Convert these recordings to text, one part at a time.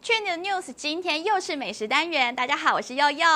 Trend News 今天又是美食单元，大家好，我是佑佑。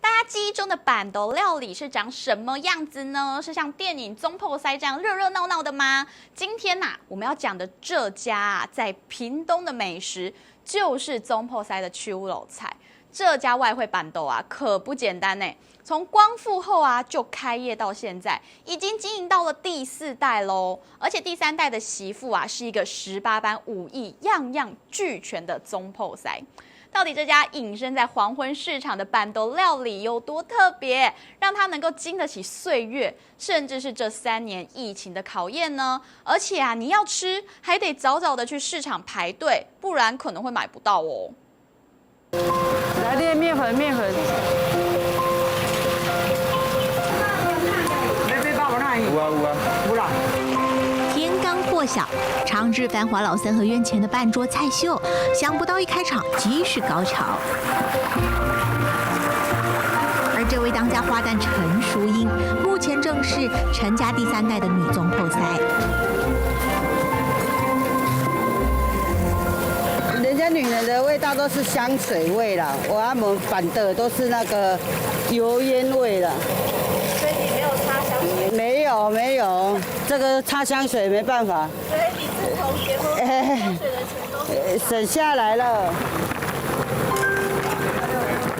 大家记忆中的板豆料理是长什么样子呢？是像电影《中破塞》这样热热闹闹的吗？今天我们要讲的这家在屏东的美食就是中破塞的秋楼菜。这家外汇板豆可不简单呢。从光复后就开业到现在，已经经营到了第4代喽。而且第3代的媳妇是一个18般武艺样样俱全的中破塞。到底这家隐身在黄昏市场的板豆料理有多特别，让它能够经得起岁月，甚至是这3年疫情的考验呢？而且你要吃，还得早早的去市场排队，不然可能会买不到哦。来点面粉。有啦。天刚破晓，长治繁华老三合院前的半桌菜秀，想不到一开场即是高潮。而这位当家花旦陈淑英，目前正是陈家第3代的女中破塞。人家女人的味道都是香水味啦，我们板的都是那个油烟味啦。所以你没有擦香水？没有，这个擦香水没办法。所以你自从结婚，香水的钱都省下来了。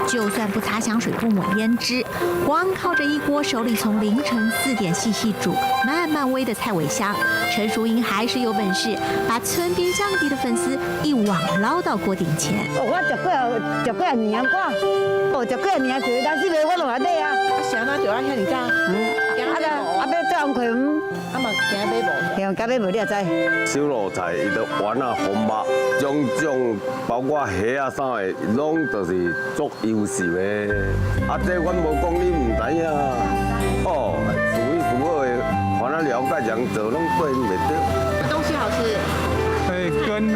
就算不擦香水不抹胭脂，光靠着一锅手里从凌晨4点细细煮、慢慢煨的菜尾香，陈淑英还是有本事把村边降低的粉丝一网捞到锅顶前。我食几啊年食几啊年就但是我拢安尼啊。啥嘛就要遐尼早？要做红葵嘛惊买无？惊买无你也知。手路菜伊都丸红肉，种包括虾啥的，拢就是足优秀的。这阮无讲你唔知影。哦，属好的，反正了解人做拢对袂对。东西好吃。根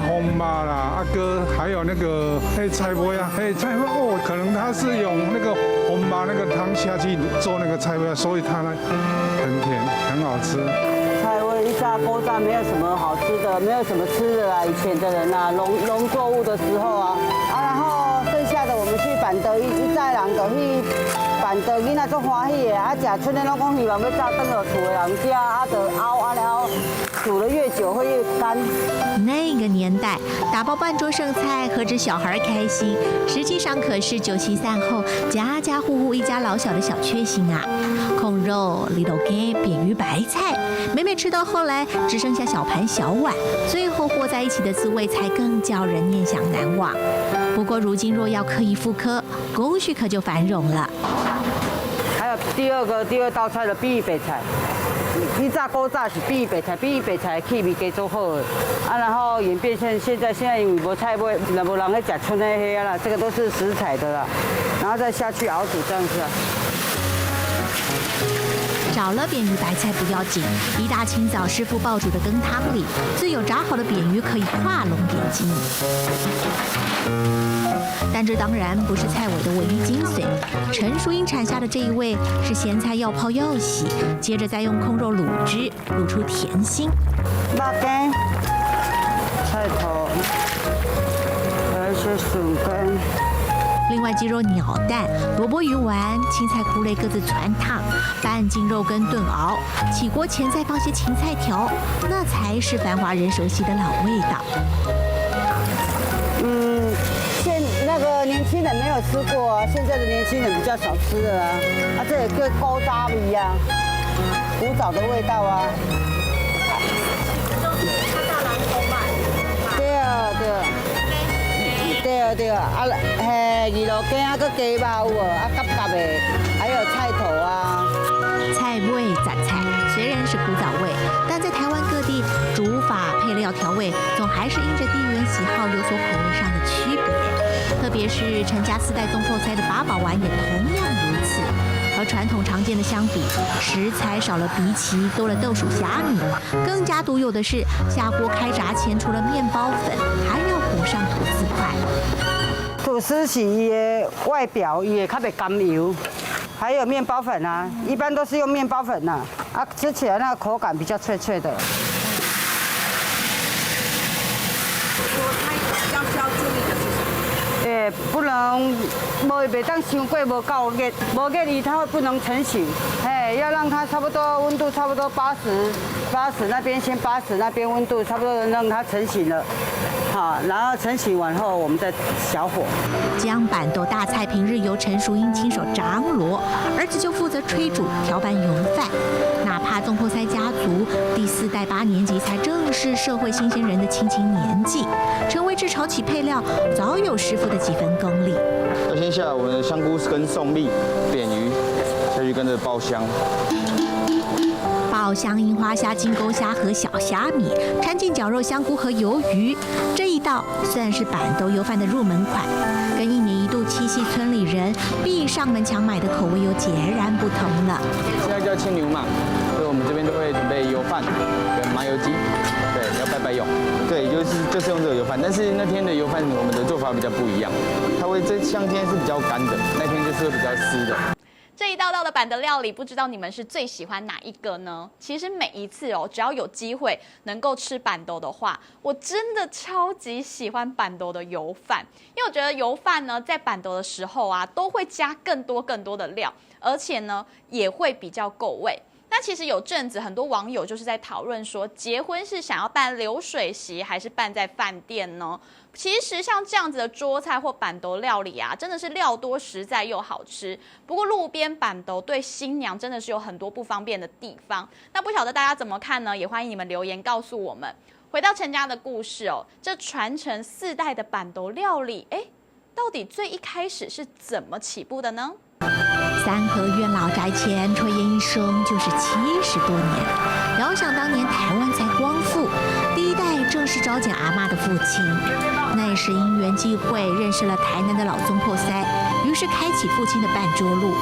红肉啦，哥还有那个菜尾菜尾哦，可能它是用那个红肉那个汤下去做那个菜尾，所以它很甜，很好吃。菜尾一炸锅炸没有什么好吃的，没有什么吃的以前的人农作物的时候然后剩下的我们去板豆一寨人就去板豆囡仔足欢喜的，食春的拢讲希望要炸转落厝的人食，就熬然后煮得越久会越干。那个年代，打包半桌剩菜，何止小孩开心，实际上可是酒席散后家家户户一家老小的小确幸啊！控肉、里头给扁鱼白菜，每每吃到后来只剩下小盘小碗，最后和在一起的滋味才更叫人念想难忘。不过如今若要刻意复刻，工序可就繁荣了。还有第二道菜的碧玉白菜。你炸锅炸是碧玉白菜气味加做好的然后演变成现在因为无菜尾，也无人去吃春的虾啦，这个都是食材的啦，然后再下去熬煮这样子少了扁鱼白菜不要紧，一大清早师傅爆煮的羹汤里，自有炸好的扁鱼可以画龙点睛。但这当然不是菜尾的唯一精髓。陈淑英产下的这一味是咸菜要泡要洗，接着再用控肉卤汁卤出甜心。肉羹、菜头，还有一些笋干。另外鸡肉鸟蛋、萝卜鱼丸、青菜菇类各自汆烫，半斤肉羹炖熬，起锅前再放些芹菜条，那才是繁华人熟悉的老味道。那个年轻人没有吃过现在的年轻人比较少吃的这也叫古早味古早的味道对鱼肉羹搁鸡肉有夹的，还有菜头菜味杂菜虽然是古早味，但在台湾各地煮法、配料、调味，总还是因着地缘喜好有所口味上的区别。特别是陈家4代中破塞的八宝丸也同样如此。和传统常见的相比，食材少了荸荠，多了豆薯虾米，更加独有的是下锅开炸前，除了面包粉，还要裹上吐司块。吐司是伊的外表也较袂甘油，还有面包粉一般都是用面包粉吃起来那个口感比较脆脆的。要需要注意不能袂当伤过无够热，无热里它会不能成型。要让它差不多温度差不多80那边先80那边温度差不多让它成型了。好，然后成型完后，我们再小火。将板豆大菜平日由陈淑英亲手张罗，儿子就负责炊煮调拌油饭。哪怕宗破塞家族第4代8年级才正是社会新鲜人的青青年纪，陈维志炒起配料早有师傅的几分功力。要先下我们的香菇跟宋粒、扁鱼，下去跟着爆香。爆香樱花虾、金钩虾和小虾米，掺进绞肉香菇和鱿鱼，这一道算是板豆油饭的入门款，跟1年1度七夕村里人必上门抢买的口味又截然不同了。现在叫牵牛嘛，所以我们这边都会准备油饭跟麻油鸡，对，要拜用。对，就是用这个油饭，但是那天的油饭我们的做法比较不一样，它会像今天是比较干的，那天就是会比较湿的。这一道道的板豆料理，不知道你们是最喜欢哪一个呢？其实每一次只要有机会能够吃板豆的话，我真的超级喜欢板豆的油饭，因为我觉得油饭呢，在板豆的时候都会加更多的料，而且呢，也会比较够味。那其实有阵子很多网友就是在讨论说，结婚是想要办流水席还是办在饭店呢？其实像这样子的桌菜或板豆料理真的是料多实在又好吃。不过路边板豆对新娘真的是有很多不方便的地方。那不晓得大家怎么看呢？也欢迎你们留言告诉我们。回到陈家的故事这传承4代的板豆料理，到底最一开始是怎么起步的呢？三合院老宅前炊烟一生就是70多年。遥想当年台湾才光复，第1代正是招简阿嬷的父亲。那也是因缘际会认识了台南的老宗破塞，于是开启父亲的办桌路。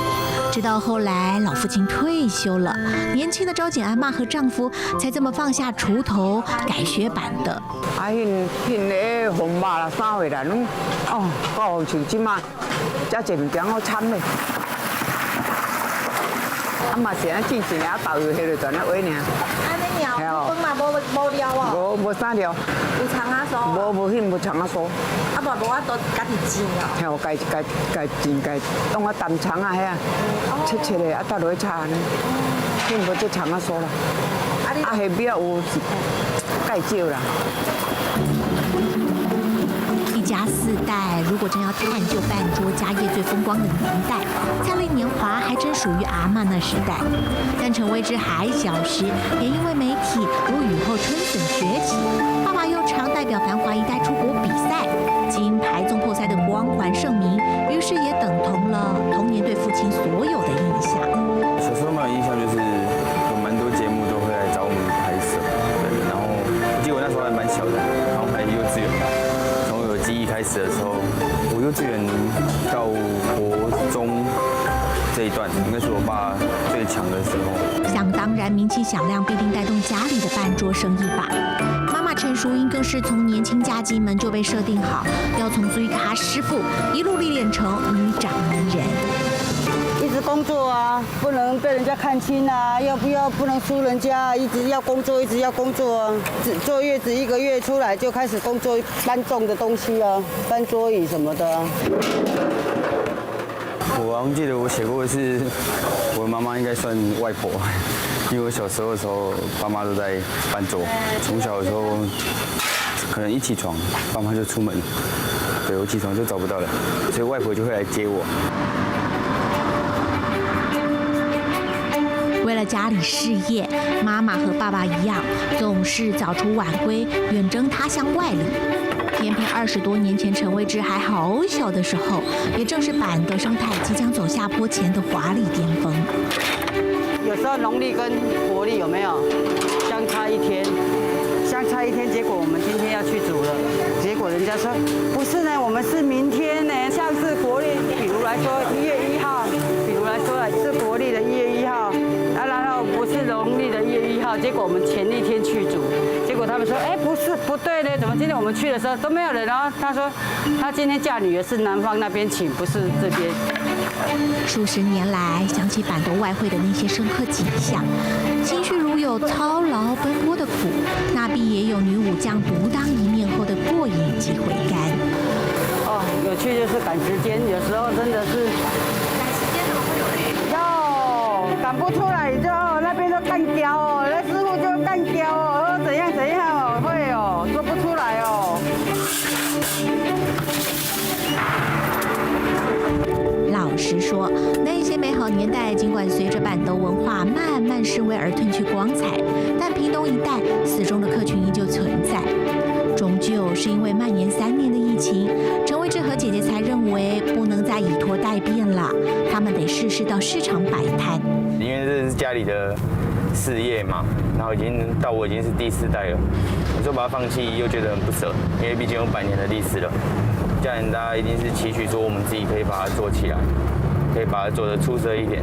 直到后来老父亲退休了，年轻的招简阿嬷和丈夫才这么放下锄头改学板的。迄个红肉啦、3岁啦，拢到像即马，遮济物件好惨嘞。嘛是安进前啊，豆油迄个全咧话尔。安尼料，饭嘛无料哦。无啥料。有葱仔酥。无葱仔酥。啊，无法度家己煎哦。家煎，弄啊淡葱啊遐啊，切的啊，搭落去炒呢。迄无这葱仔酥啦。啊，下边有介少啦。一家4代，如果真要探究办桌家业最风光的年代，灿丽年华还真属于阿嬷那时代。但陈维志还小时，也因为媒体如雨后春笋崛起，爸爸又常代表繁华一代出国比赛，金牌宗破塞的光环盛名，于是也等同了童年对父亲所有的印象。小时候蛮有印象，就是有蛮多节目都会来找我们拍摄，对，然后我记得我那时候还蛮小的，然后还幼稚园。记忆开始的时候，我幼稚园到国中这一段，应该是我爸最强的时候。想当然，名气响亮必定带动家里的办桌生意吧。妈妈陈淑英更是从年轻嫁进门就被设定好，要从最卡师傅一路历练成女掌门人。一直工作不能被人家看轻不能输人家，一直要工作坐月子1个月出来就开始工作，搬重的东西搬桌椅什么的我好像记得我写过的是，我的妈妈应该算外婆，因为我小时候的时候，爸妈都在搬桌，从小的时候可能一起床，爸妈就出门，对我起床就找不到了，所以外婆就会来接我。为了家里事业，妈妈和爸爸一样，总是早出晚归，远征他乡外里。偏偏20多年前陈维志还好小的时候，也正是板豆生态即将走下坡前的华丽巅峰。有时候农历跟国历有没有相差1天？结果我们今天要去煮了，结果人家说不是呢，我们是明天呢，像是国历，比如来说1月1号，是国历的1月1号，然后不是农历的1月1号，结果我们前1天去煮，结果他们说，不对呢，怎么今天我们去的时候都没有人？然后他说，他今天嫁女儿是南方那边请，不是这边。数十年来，想起板豆外汇的那些深刻景象，情绪如有操劳奔波的苦，那必也有女武将独当一面后的过瘾及回甘。有去就是赶时间，有时候真的是赶时间怎么会有嘞？哟，赶不出来就那边都干掉哦，那师傅就干掉哦，怎样哦，会哦，做不出来哦。老实说，那些美好年代，尽管随着板斗文化慢慢式微而褪去光彩，但屏东一带死忠的客群依旧存在。终究是因为蔓延3年的疫情，陈维志和姐姐才认为不能再以拖待变了，他们得试试到市场摆摊。因为这是家里的事业嘛，然后我已经是第4代了，你说把它放弃又觉得很不舍，因为毕竟有100年的历史了。家人大家一定是期许说我们自己可以把它做起来，可以把它做得出色一点，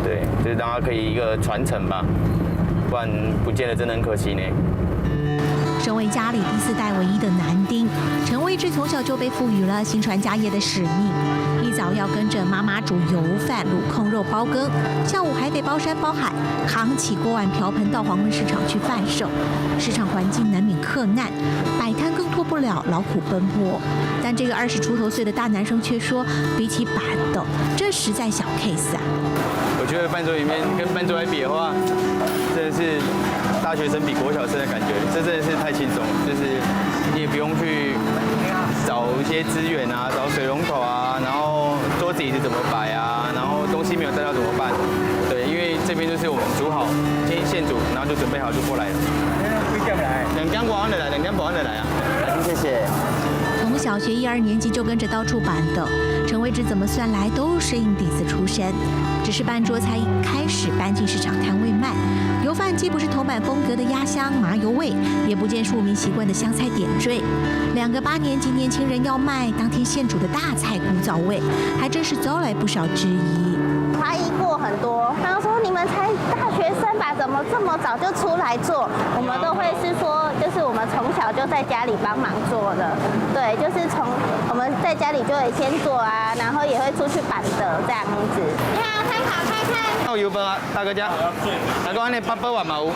对，就是让它可以一个传承吧，不然不见得真的很可惜呢。身为家里第4代唯一的男丁，陈维志从小就被赋予了新传家业的使命。一早要跟着妈妈煮油饭、卤控肉、包羹，下午还得包山包海，扛起锅碗瓢盆到黄昏市场去贩售。市场环境难免克难，摆摊更脱不了劳苦奔波。但这个20出头岁的大男生却说，比起板斗，这实在小 case 啊。我觉得饭桌里面跟饭桌来比的话，真的是大学生比国小生的感觉，这真的是太轻松，就是你也不用去找一些资源啊，找水龙头啊，然后桌子椅子怎么摆啊，然后东西没有带到怎么办？对，因为这边就是我们煮好，先现煮，然后就准备好就过来了。2点半就来，2点半就来啊！谢谢。从小学1、2年级就跟着到处板斗，陈维志怎么算来都是硬底子出身，只是半桌才开始搬进市场摊位卖。油饭既不是铜板风格的鸭香麻油味，也不见庶民习惯的香菜点缀。2个8年级年轻人要卖当天现煮的大菜古早味，还真是遭来不少质疑。怀疑过很多，然后说你们才大学生吧，怎么这么早就出来做？我们都会是说，就是我们从小就在家里帮忙做的，对，就是从我们在家里就会先做啊，然后也会出去板的这样子。你好，开烤开开。有饭啊，大哥家。大哥，安尼800万嘛有。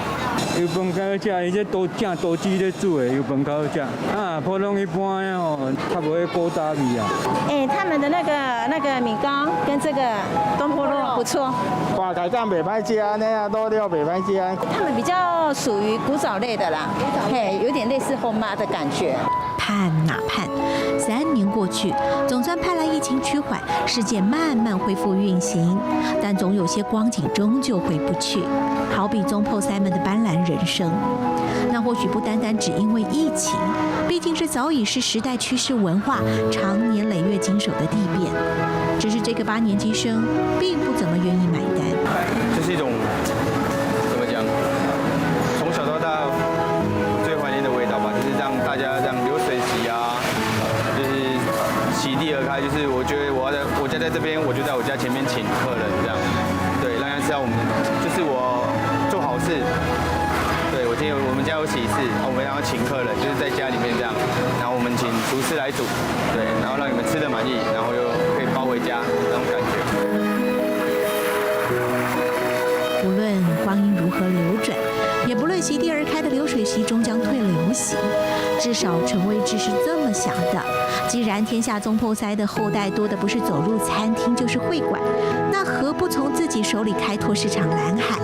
油饭较好食，伊这都正都煮咧煮的油饭较好食。啊，普通一般的吼，较无迄古早味啊。他们的那个米糕跟这个东坡肉不错。花改酱袂歹食，那样多料袂歹食。他们比较属于古早类的啦，嘿，有点类似后妈的感觉。盼哪盼，3年过去，总算盼来疫情趋缓，世界慢慢恢复运行，但总有些光景终究回不去，好比中破塞们的斑斓人生。那或许不单单只因为疫情，毕竟这早已是时代趋势文化长年累月经手的地变，只是这个8年级生并不怎么愿意买单。这是一种怎么讲？从小到大最怀念的味道吧，就是让大家这样流水席啊，就是席地而开。就是我觉得我家在这边，我就在我家前面请客人这样，对，让人知道我们就是我做好事。对，我们家有喜事，我们要请客人，就是在家里面这样，然后我们请厨师来煮，对，然后让你们吃得满意，然后又可以包回家那种感觉。无论光阴如何流转，也不论席地而开的流水席终将退流行，至少陈维志是这么想的。既然天下中破塞的后代多的不是走入餐厅就是会馆，那何不从自己手里开拓市场蓝海，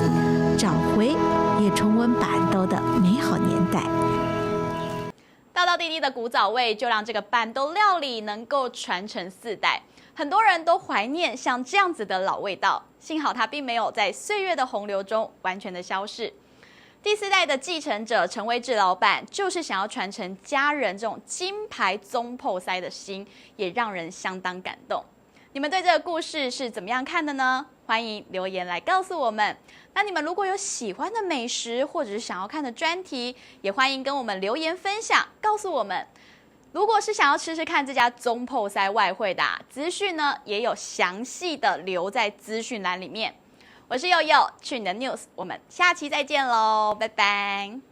找回也重温板斗的美好年代。道道地地的古早味，就让这个板斗料理能够传承4代。很多人都怀念像这样子的老味道，幸好它并没有在岁月的洪流中完全的消逝。第4代的继承者陈维志老板，就是想要传承家人这种金牌中破塞的心，也让人相当感动。你们对这个故事是怎么样看的呢？欢迎留言来告诉我们。那你们如果有喜欢的美食，或者是想要看的专题，也欢迎跟我们留言分享，告诉我们。如果是想要吃吃看这家中破塞外汇的资讯呢，也有详细的留在资讯栏里面。我是佑佑，去你的 news， 我们下期再见喽，拜拜。